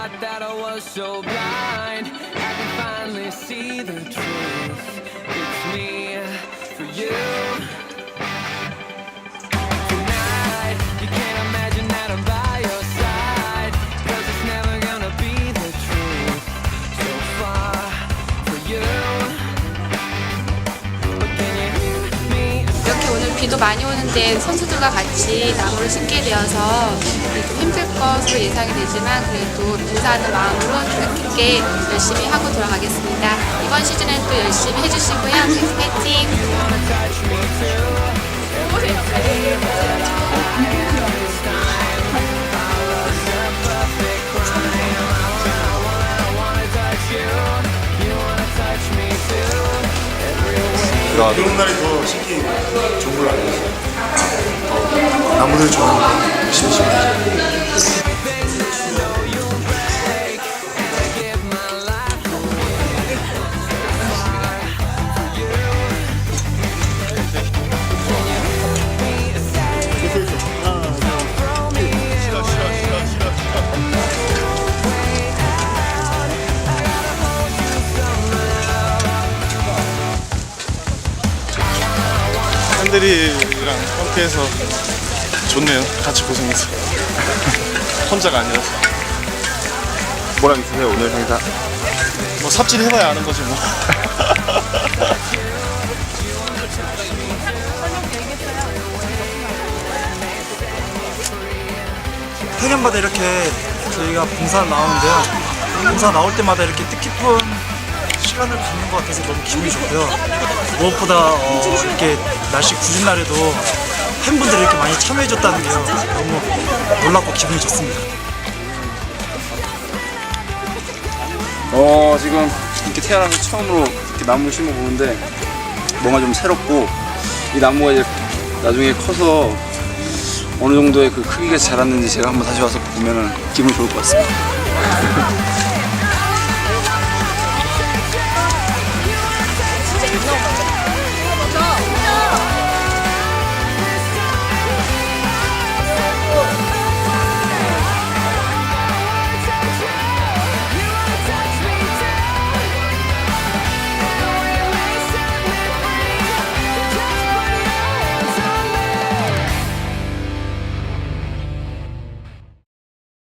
thought that I was so blind. I can finally see the truth. It's me for you. Tonight, you can't imagine that I'm by your side. 'Cause it's never gonna be the truth. So far for you. But can you hear me? 이렇게 오늘 비도 많이 오는데 선수들과 같이 나무를 심게 되어서 좀 힘들 것으로 예상이 되지만 그래도 봉사하는 마음으로 뜻깊게 열심히 하고 돌아가겠습니다. 이번 시즌엔 또 열심히 해주시고요. 파이팅! 이런 날이 더 신기 좋은 걸 알고 있어요. 나무들 좋아하는 거 열심히 심어야죠. 팬들이랑 함께해서 좋네요. 같이 고생해서 혼자가 아니라서. 뭐랑 있으세요 오늘 행사? 뭐 삽질 해봐야 아는 거지 뭐. 해년마다 이렇게 저희가 봉사 나오는데요. 봉사 나올 때마다 이렇게 뜻깊은 시간을 갖는 것 같아서 너무 기분이 좋고요. 무엇보다 이렇게 날씨 궂은 날에도 팬분들이 이렇게 많이 참여해줬다는 게요. 너무 놀랍고 기분이 좋습니다. 지금 이렇게 태어나서 처음으로 이렇게 나무를 심어 보는데 뭔가 좀 새롭고 이 나무가 이제 나중에 커서 어느 정도의 그 크기가 자랐는지 제가 한번 다시 와서 보면은 기분이 좋을 것 같습니다.